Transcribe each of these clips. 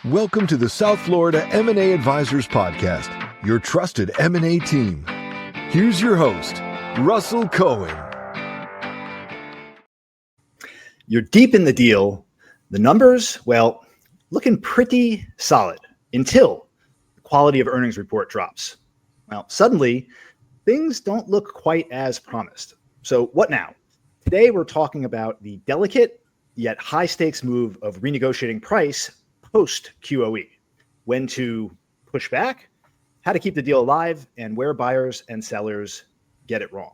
Welcome to the South Florida M&A Advisors Podcast, your trusted M&A team. Here's your host, Russell Cohen. You're deep in the deal. The numbers, well, looking pretty solid until the quality of earnings report drops. Well, suddenly, things don't look quite as promised. So what now? Today, we're talking about the delicate yet high-stakes move of renegotiating price post-QOE, when to push back, how to keep the deal alive, and where buyers and sellers get it wrong.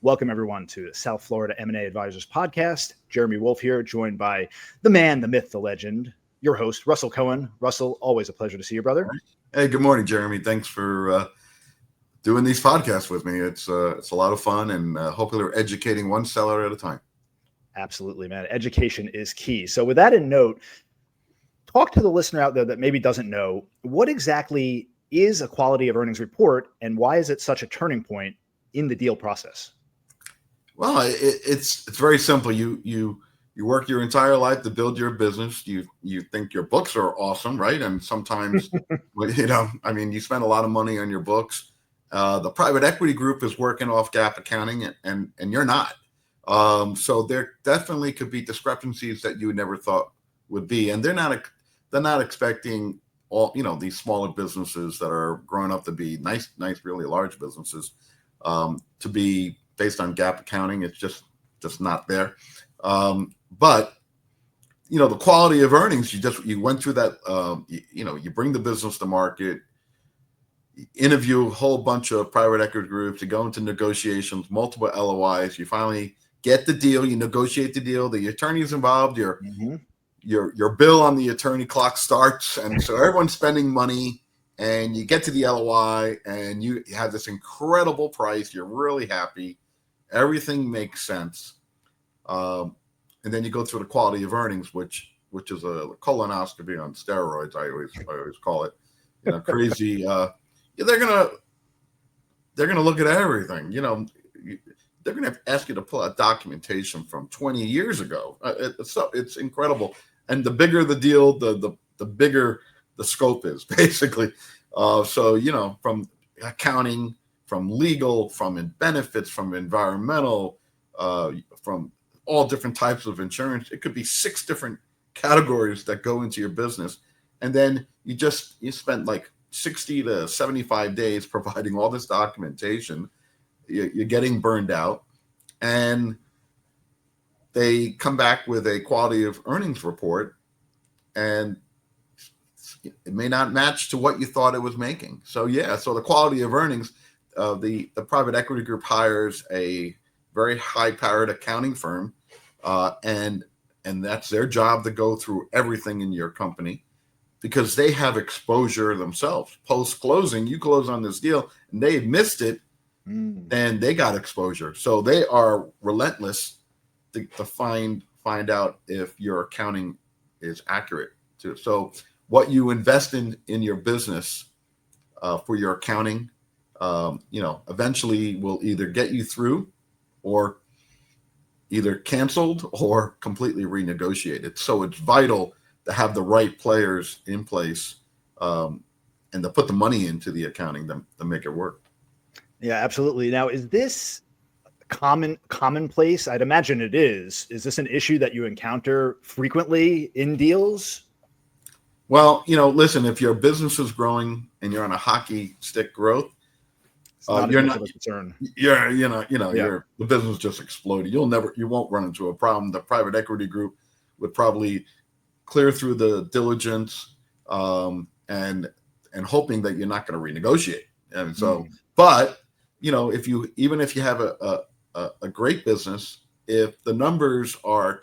Welcome, everyone, to the South Florida M&A Advisors Podcast. Jeremy Wolf here, joined by the man, the myth, the legend, your host, Russell Cohen. Russell, always a pleasure to see you, brother. Hey, good morning, Jeremy. Thanks for doing these podcasts with me. It's a lot of fun, and hopefully we're educating one seller at a time. Absolutely, man. Education is key. So with that in note, talk to the listener out there that maybe doesn't know, what exactly is a quality of earnings report, and why is it such a turning point in the deal process? Well, it's very simple. You work your entire life to build your business. You think your books are awesome, right? And sometimes, you spend a lot of money on your books. The private equity group is working off GAAP accounting, and you're not. So there definitely could be discrepancies that you never thought would be, and they're not expecting all these smaller businesses that are growing up to be nice, really large businesses to be based on GAAP accounting. It's just not there. But the quality of earnings, you went through that. You bring the business to market, interview a whole bunch of private equity groups, you go into negotiations, multiple LOIs, you finally get the deal, you negotiate the deal, the attorney's involved, your bill on the attorney clock starts, and so everyone's spending money, and you get to the LOI and you have this incredible price, you're really happy, everything makes sense. And then you go through the quality of earnings, which is a colonoscopy on steroids, I always call it. Crazy. They're gonna look at everything. They're gonna ask you to pull out documentation from 20 years ago. It's incredible. And the bigger the deal, the bigger the scope is, basically. From accounting, from legal, from benefits, from environmental, from all different types of insurance. It could be 6 different categories that go into your business. And then you spent like 60 to 75 days providing all this documentation. You're getting burned out. And they come back with a quality of earnings report, and it may not match to what you thought it was making. So the quality of earnings, the private equity group hires a very high-powered accounting firm, and that's their job to go through everything in your company, because they have exposure themselves. Post-closing, you close on this deal, and they missed it, and they got exposure. So they are relentless to find out if your accounting is accurate too. So what you invest in your business for your accounting, eventually will either get you through, or either canceled or completely renegotiated. So it's vital to have the right players in place, and to put the money into the accounting to make it work. Yeah, absolutely. Now, is this commonplace? I'd imagine it is. Is this an issue that you encounter frequently in deals? Well, listen, if your business is growing and you're on a hockey stick growth, you're not of a concern. The business just exploded. You won't run into a problem. The private equity group would probably clear through the diligence, and hoping that you're not going to renegotiate. And so, but if you have a great business, if the numbers are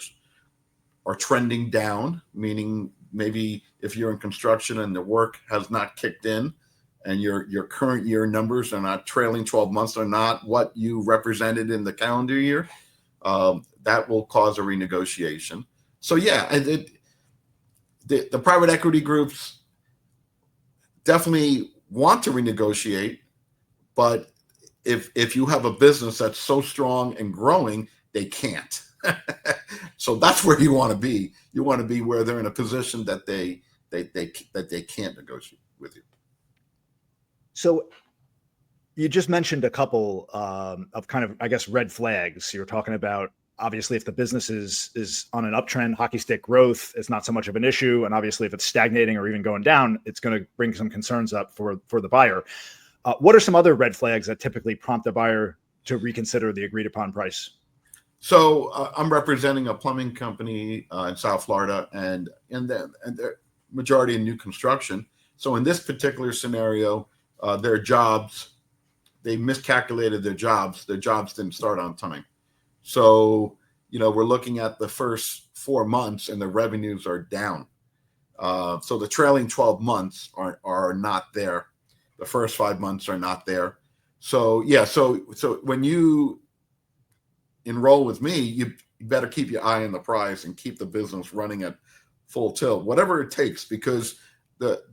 trending down, meaning maybe if you're in construction and the work has not kicked in, and your current year numbers are not, trailing 12 months are not what you represented in the calendar year, that will cause a renegotiation. So the private equity groups definitely want to renegotiate, but if you have a business that's so strong and growing, they can't. So that's where you want to be. You want to be where they're in a position that they that they can't negotiate with you. So you just mentioned a couple of kind of, I guess, red flags. You're talking about, obviously, if the business is on an uptrend, hockey stick growth, it's not so much of an issue. And obviously, if it's stagnating or even going down, it's going to bring some concerns up for the buyer. What are some other red flags that typically prompt the buyer to reconsider the agreed upon price? So I'm representing a plumbing company in South Florida, and the majority in new construction. So in this particular scenario, their jobs, they miscalculated their jobs. Their jobs didn't start on time. So, we're looking at the first 4 months and the revenues are down. So the trailing 12 months are not there. The first 5 months are not there. So, yeah, so when you enroll with me, you better keep your eye on the prize and keep the business running at full tilt, whatever it takes, because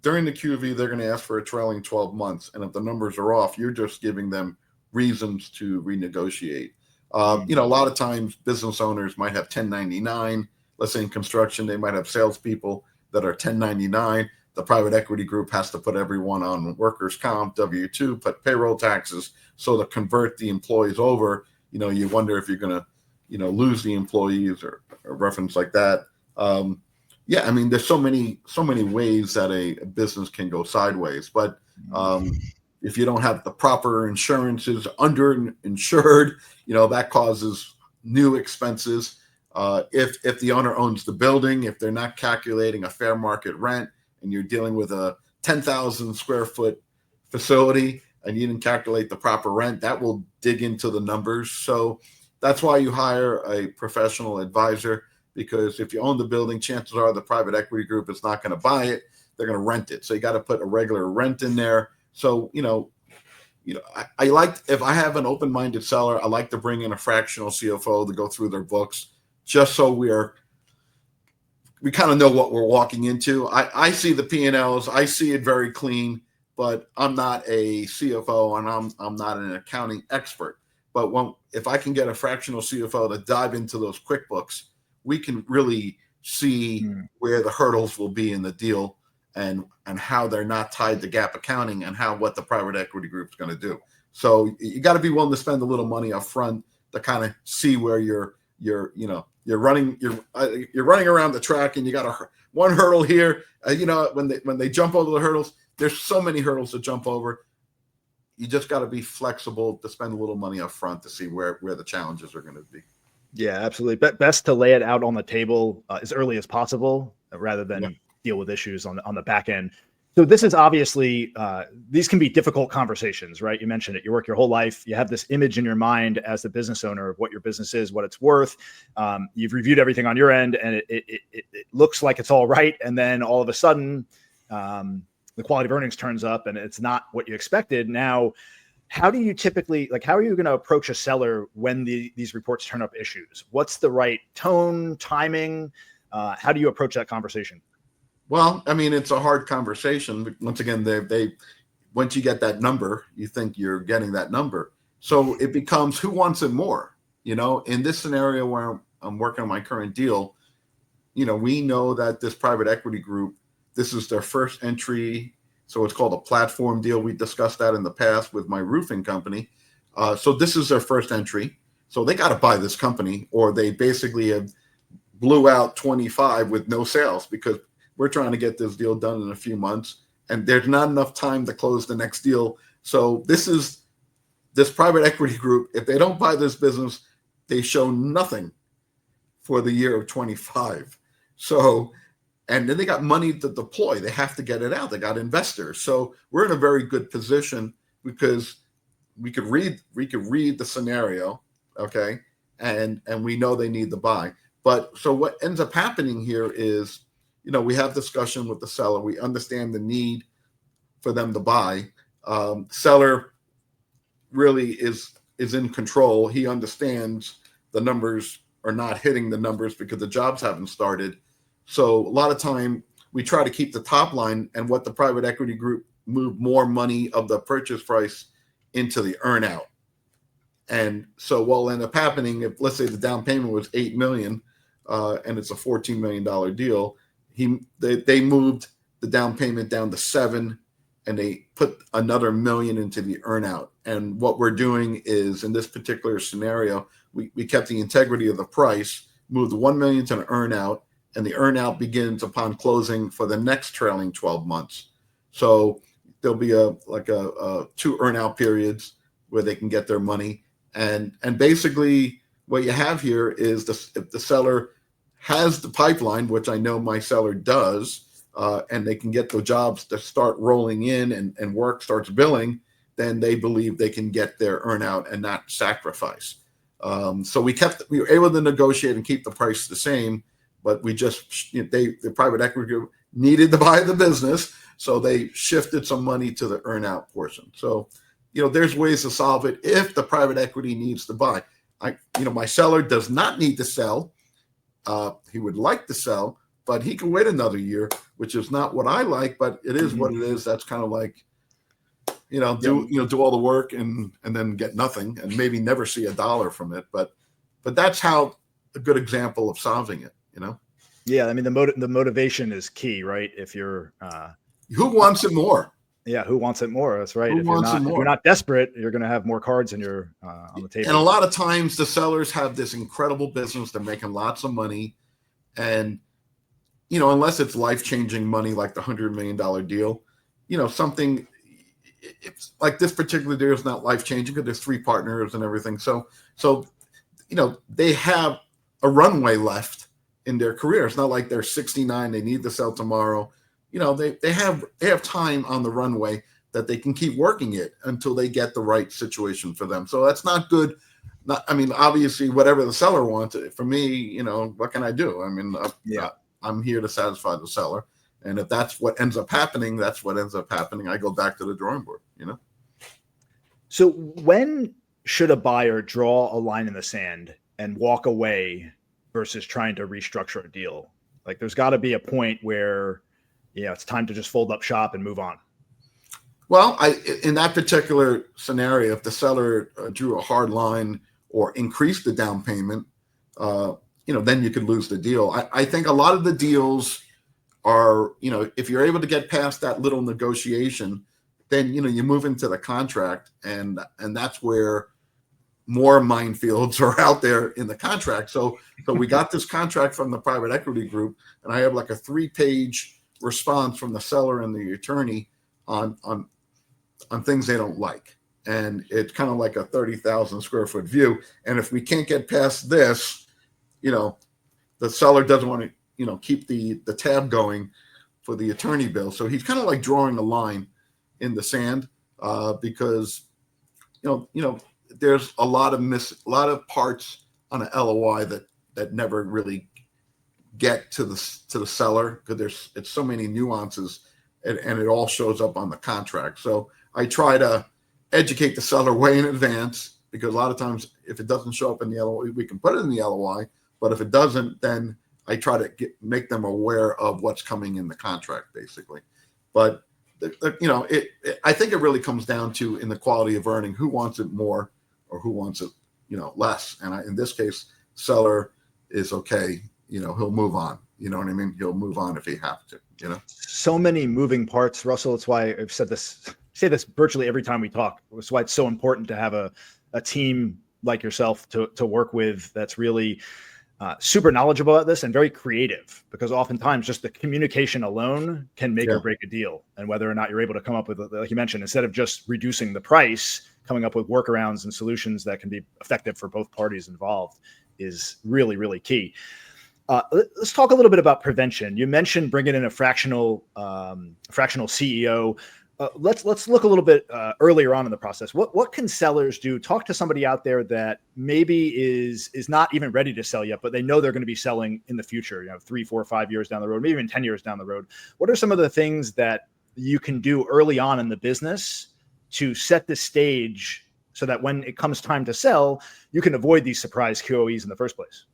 during the QV, they're going to ask for a trailing 12 months. And if the numbers are off, you're just giving them reasons to renegotiate. A lot of times business owners might have 1099. Let's say in construction, they might have salespeople that are 1099. The private equity group has to put everyone on workers' comp, W-2, put payroll taxes. So to convert the employees over, you wonder if you're going to, lose the employees or reference like that. There's so many ways that a business can go sideways. But if you don't have the proper insurances, underinsured, that causes new expenses. If the owner owns the building, if they're not calculating a fair market rent, and you're dealing with a 10,000 square foot facility and you didn't calculate the proper rent, that will dig into the numbers. So that's why you hire a professional advisor, because if you own the building, chances are the private equity group is not going to buy it. They're going to rent it. So you got to put a regular rent in there. So, I like, if I have an open-minded seller, I like to bring in a fractional CFO to go through their books, just so we kind of know what we're walking into. I see the P&Ls. I see it very clean, but I'm not a CFO and I'm not an accounting expert. But if I can get a fractional CFO to dive into those QuickBooks, we can really see where the hurdles will be in the deal and how they're not tied to GAAP accounting and what the private equity group is going to do. So you got to be willing to spend a little money up front to kind of see where you're running around the track and you got one hurdle here. When they jump over the hurdles, there's so many hurdles to jump over. You just got to be flexible to spend a little money up front to see where the challenges are going to be. Yeah, absolutely. Best to lay it out on the table as early as possible rather than deal with issues on the back end. So this is obviously, these can be difficult conversations, right? You mentioned it. You work your whole life. You have this image in your mind as the business owner of what your business is, what it's worth. You've reviewed everything on your end and it looks like it's all right. And then all of a sudden, the quality of earnings turns up and it's not what you expected. Now, how do you typically, how are you going to approach a seller when these reports turn up issues? What's the right tone, timing? How do you approach that conversation? Well, it's a hard conversation. Once again, once you get that number, you think you're getting that number. So it becomes who wants it more? In this scenario where I'm working on my current deal, we know that this private equity group, this is their first entry. So it's called a platform deal. We discussed that in the past with my roofing company. So this is their first entry. So they got to buy this company, or they basically have blew out 25 with no sales, because we're trying to get this deal done in a few months and there's not enough time to close the next deal. So this private equity group, if they don't buy this business, they show nothing for the year of 25. So, and then they got money to deploy. They have to get it out. They got investors. So we're in a very good position because we could read the scenario, okay, and we know they need to buy. But so what ends up happening here is, we have discussion with the seller. We understand the need for them to buy. Seller really is in control. He understands the numbers are not hitting the numbers because the jobs haven't started. So a lot of time we try to keep the top line, and what the private equity group move more money of the purchase price into the earnout. And so what will end up happening, if let's say the down payment was $8 million and it's a $14 million deal, they moved the down payment down to 7, and they put another $1 million into the earnout. And what we're doing is, in this particular scenario, we kept the integrity of the price, moved $1 million to an earnout, and the earnout begins upon closing for the next trailing 12 months. So there'll be a 2 earnout periods where they can get their money. And basically what you have here is if the seller has the pipeline, which I know my seller does, and they can get the jobs to start rolling in and work starts billing, then they believe they can get their earnout and not sacrifice. So we were able to negotiate and keep the price the same, but we just, the private equity group needed to buy the business, so they shifted some money to the earnout portion. So, there's ways to solve it if the private equity needs to buy. My seller does not need to sell. He would like to sell, but he can wait another year, which is not what I like, but it is what it is. That's kind of like, do all the work and then get nothing and maybe never see a dollar from it. But that's how a good example of solving it, Yeah. I mean, the motivation is key, right? If you're, who wants it more? Yeah. Who wants it more? That's right. If you're not desperate, you're going to have more cards on the table. And a lot of times the sellers have this incredible business. They're making lots of money. And, unless it's life-changing money, like the $100 million deal, something it's like this particular deal is not life-changing because there's 3 partners and everything. So, they have a runway left in their career. It's not like they're 69, they need to sell tomorrow. They have time on the runway that they can keep working it until they get the right situation for them. So that's not good. Obviously, whatever the seller wants, for me, what can I do? I'm here to satisfy the seller. And if that's what ends up happening, that's what ends up happening. I go back to the drawing board, So when should a buyer draw a line in the sand and walk away versus trying to restructure a deal? Like, there's got to be a point where, it's time to just fold up shop and move on. Well, in that particular scenario, if the seller drew a hard line or increased the down payment, then you could lose the deal. I think a lot of the deals are, if you're able to get past that little negotiation, then, you move into the contract, and that's where more minefields are out there in the contract. So we got this contract from the private equity group, and I have like a 3-page response from the seller and the attorney on things they don't like. And it's kind of like a 30,000 square foot view. And if we can't get past this, the seller doesn't want to, keep the tab going for the attorney bill. So he's kind of like drawing a line in the sand because, there's a lot of parts on an LOI that never really get to the seller because it's so many nuances and it all shows up on the contract. So I try to educate the seller way in advance, because a lot of times if it doesn't show up in the LOI, we can put it in the LOI, but if it doesn't, then I try to make them aware of what's coming in the contract, basically. But I think it really comes down to, in the quality of earning, who wants it more or who wants it, less. And in this case, seller is okay. He'll move on. You know what I mean? He'll move on if he has to. So many moving parts, Russell. That's why I've say this virtually every time we talk. That's why it's so important to have a team like yourself to work with that's really super knowledgeable about this and very creative, because oftentimes just the communication alone can make or break a deal. And whether or not you're able to come up with, like you mentioned, instead of just reducing the price, coming up with workarounds and solutions that can be effective for both parties involved is really, really key. Let's talk a little bit about prevention. You mentioned bringing in a fractional CEO. Let's look a little bit earlier on in the process. What can sellers do? Talk to somebody out there that maybe is not even ready to sell yet, but they know they're going to be selling in the future, 3, 4, 5 years down the road, maybe even 10 years down the road. What are some of the things that you can do early on in the business to set the stage so that when it comes time to sell, you can avoid these surprise QOEs in the first place?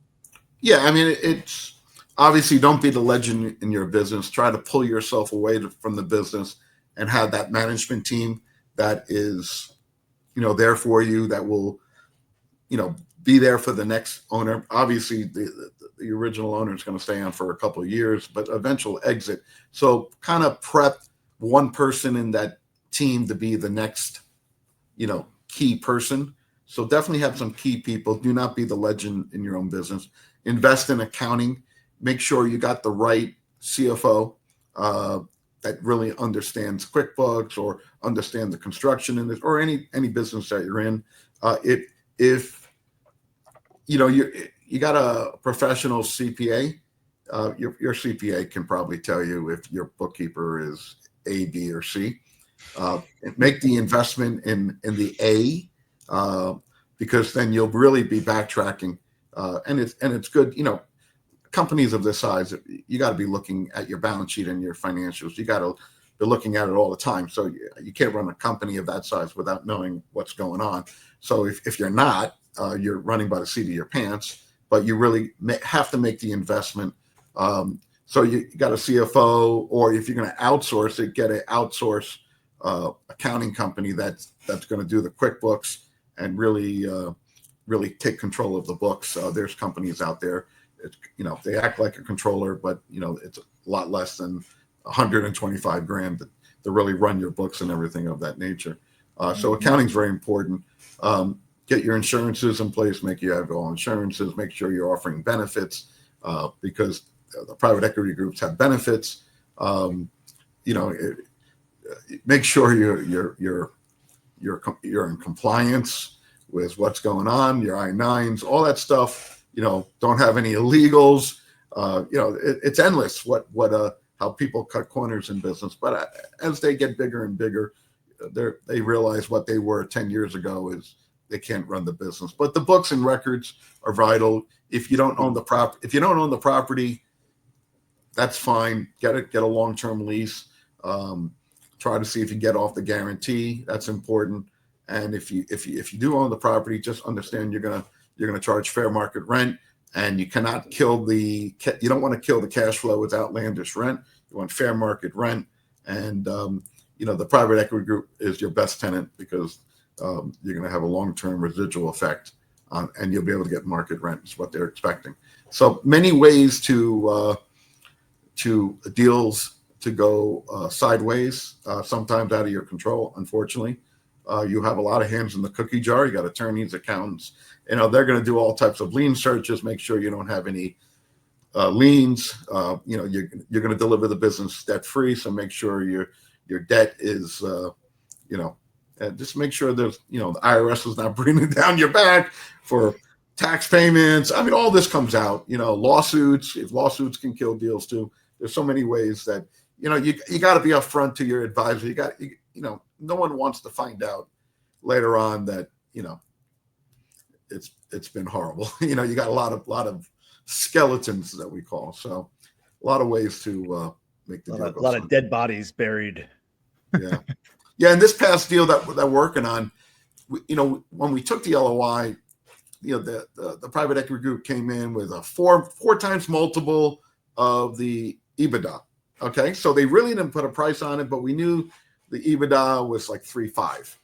Yeah, it's obviously, don't be the legend in your business. Try to pull yourself away from the business and have that management team that is, there for you, that will, be there for the next owner. Obviously, the original owner is going to stay on for a couple of years, but eventual exit. So kind of prep one person in that team to be the next, key person. So definitely have some key people. Do not be the legend in your own business. Invest in accounting. Make sure you got the right CFO that really understands QuickBooks or understands the construction in this or any business that you're in. If you got a professional CPA, your CPA can probably tell you if your bookkeeper is A, B, or C. Make the investment in the A, because then you'll really be backtracking, and it's good. Companies of this size, you got to be looking at your balance sheet and your financials. You got to be looking at it all the time. So you can't run a company of that size without knowing what's going on. So if you're not, you're running by the seat of your pants. But you really have to make the investment. So you got a CFO, or if you're going to outsource it, get an outsource accounting company that's going to do the QuickBooks and really take control of the books. There's companies out there. They act like a controller, but it's a lot less than $125,000 to really run your books and everything of that nature. So accounting is very important. Get your insurances in place. Make you have all insurances. Make sure you're offering benefits, because the private equity groups have benefits. Make sure you're in compliance with what's going on. Your I-9s, all that stuff. Don't have any illegals. It's endless how people cut corners in business. But as they get bigger and bigger, they realize what they were 10 years ago is they can't run the business. But the books and records are vital. If you don't own the property, that's fine. Get a long-term lease. Try to see if you get off the guarantee. That's important. And if you do own the property, just understand you're gonna charge fair market rent, and you cannot you don't want to kill the cash flow with outlandish rent. You want fair market rent, and the private equity group is your best tenant because you're going to have a long-term residual effect, and you'll be able to get market rent is what they're expecting. So many ways to deals to go sideways, sometimes out of your control. Unfortunately, you have a lot of hands in the cookie jar. You got attorneys, accountants. They're going to do all types of lien searches. Make sure you don't have any liens. You're going to deliver the business debt free. So make sure your debt is, just make sure there's, the IRS is not breathing down your back for tax payments. I mean, all this comes out. Lawsuits. If lawsuits can kill deals too. There's so many ways that you got to be upfront to your advisor. No one wants to find out later on that it's been horrible. You got a lot of skeletons that we call. So a lot of ways to make the deal go. A lot of dead bodies buried. Yeah. And this past deal that we're working on, when we took the LOI, the private equity group came in with a four times multiple of the EBITDA. Okay, so they really didn't put a price on it, but we knew the EBITDA was like 3.5,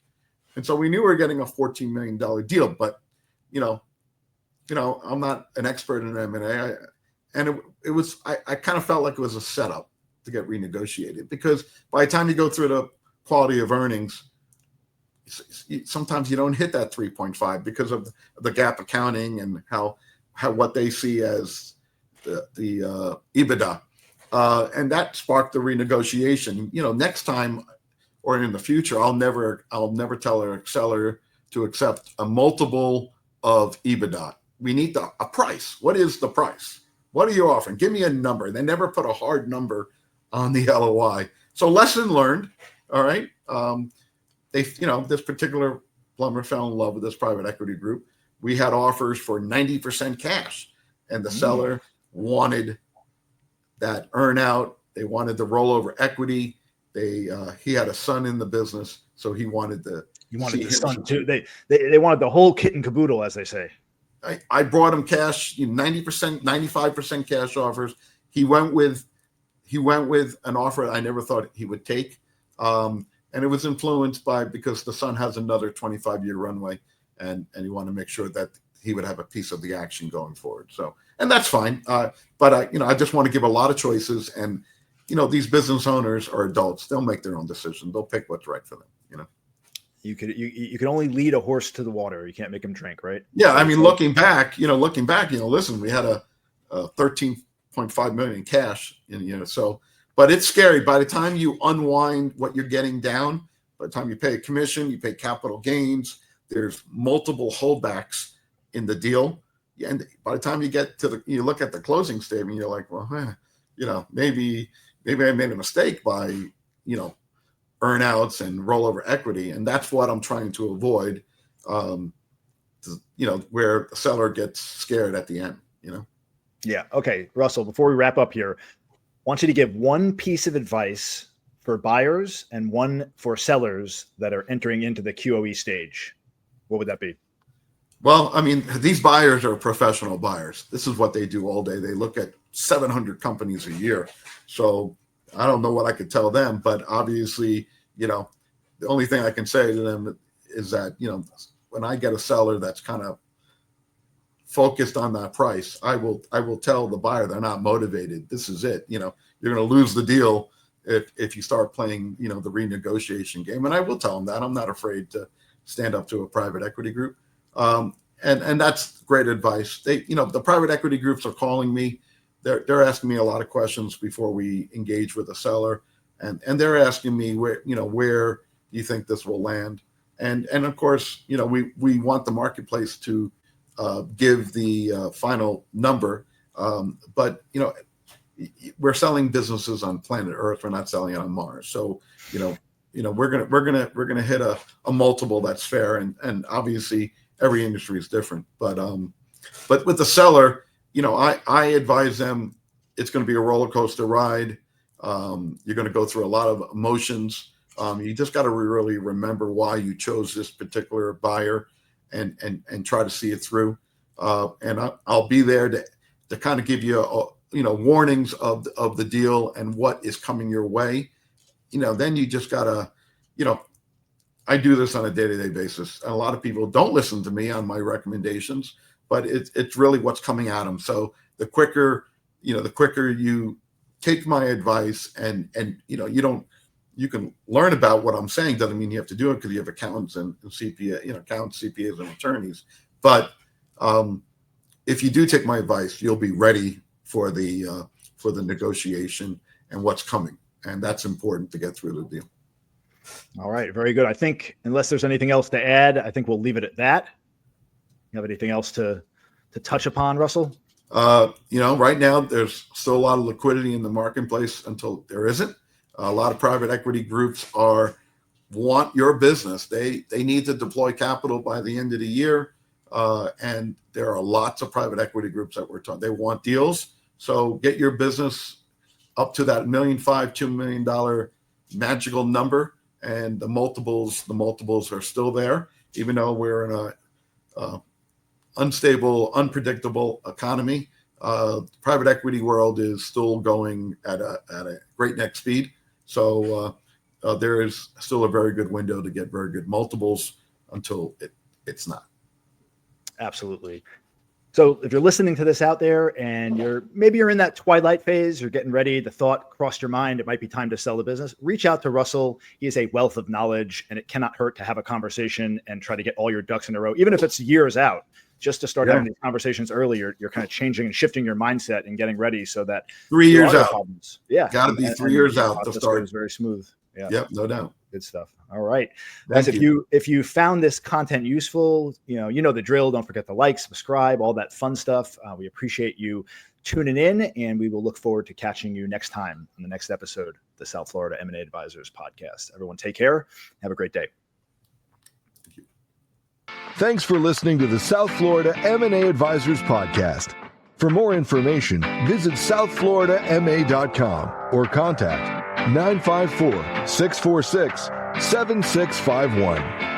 and so we knew we were getting a $14 million deal. But I'm not an expert in M&A, and it was I kind of felt like it was a setup to get renegotiated, because by the time you go through the quality of earnings, sometimes you don't hit that 3.5 because of the GAAP accounting and how what they see as the EBITDA. And that sparked the renegotiation. Next time or in the future, I'll never tell a seller to accept a multiple of EBITDA. We need a price. What is the price? What are you offering? Give me a number. They never put a hard number on the LOI. So lesson learned. All right. This particular plumber fell in love with this private equity group. We had offers for 90% cash, and the seller wanted that earnout. They wanted the rollover equity. He had a son in the business, so he wanted the son too. They wanted the whole kit and caboodle, as they say. I brought him cash, 90%, 95% cash offers. He went with an offer I never thought he would take, and it was influenced because the son has another 25-year runway, and he wanted to make sure that he would have a piece of the action going forward. So and that's fine. But I just want to give a lot of choices, and these business owners are adults. They'll make their own decision. They'll pick what's right for them. You could only lead a horse to the water. You can't make him drink, right? Yeah, I mean, looking back, listen, we had a 13.5 million in cash, but it's scary. By the time you unwind what you're getting down, by the time you pay a commission, you pay capital gains, there's multiple holdbacks in the deal. And by the time you look at the closing statement, you're like, well, maybe I made a mistake by, earnouts and rollover equity. And that's what I'm trying to avoid, where the seller gets scared at the end, Yeah. Okay. Russell, before we wrap up here, I want you to give one piece of advice for buyers and one for sellers that are entering into the QOE stage. What would that be? Well, I mean, these buyers are professional buyers. This is what they do all day. They look at 700 companies a year. So I don't know what I could tell them, but obviously, the only thing I can say to them is that, when I get a seller that's kind of focused on that price, I will tell the buyer they're not motivated. This is it. You're going to lose the deal if you start playing, the renegotiation game. And I will tell them that. I'm not afraid to stand up to a private equity group. And that's great advice. The private equity groups are calling me. They're asking me a lot of questions before we engage with a seller. And they're asking me where do you think this will land? And of course, we want the marketplace to give the final number. But we're selling businesses on planet Earth. We're not selling it on Mars. So, we're gonna hit a multiple that's fair. And obviously every industry is different. But with the seller, I advise them it's going to be a roller coaster ride. You're going to go through a lot of emotions. You just got to really remember why you chose this particular buyer and try to see it through. And I'll be there to kind of give you warnings of the deal and what is coming your way. Then you just gotta, I do this on a day-to-day basis, and a lot of people don't listen to me on my recommendations, but it's really what's coming at them. So the quicker you take my advice and you can learn about what I'm saying, doesn't mean you have to do it, because you have accountants and CPA, accountants, CPAs, and attorneys. But if you do take my advice, you'll be ready for the negotiation and what's coming, and that's important to get through the deal. All right, very good. I think unless there's anything else to add, I think we'll leave it at that. You have anything else to touch upon, Russell? Right now there's still a lot of liquidity in the marketplace until there isn't. A lot of private equity groups want your business. They need to deploy capital by the end of the year. And there are lots of private equity groups that we're talking. They want deals. So get your business up to that $1.5 million, $2 million magical number. And the multiples are still there, even though we're in a unstable, unpredictable economy. Private equity world is still going at a breakneck speed. So there is still a very good window to get very good multiples until it's not. Absolutely. So if you're listening to this out there and you're in that twilight phase, you're getting ready, the thought crossed your mind, it might be time to sell the business, reach out to Russell. He is a wealth of knowledge, and it cannot hurt to have a conversation and try to get all your ducks in a row, even if it's years out. Just to start having these conversations earlier, you're kind of changing and shifting your mindset and getting ready so that 3 years out. Problems. Yeah. Got to be 3 years out to start. It's very smooth. Yeah. Yep. No doubt. Good stuff. All right. Guys, if you found this content useful, you know the drill. Don't forget to like, subscribe, all that fun stuff. We appreciate you tuning in, and we will look forward to catching you next time on the next episode of the South Florida M&A Advisors podcast. Everyone take care. Have a great day. Thanks for listening to the South Florida M&A Advisors podcast. For more information, visit southfloridama.com or contact 954-646-7651.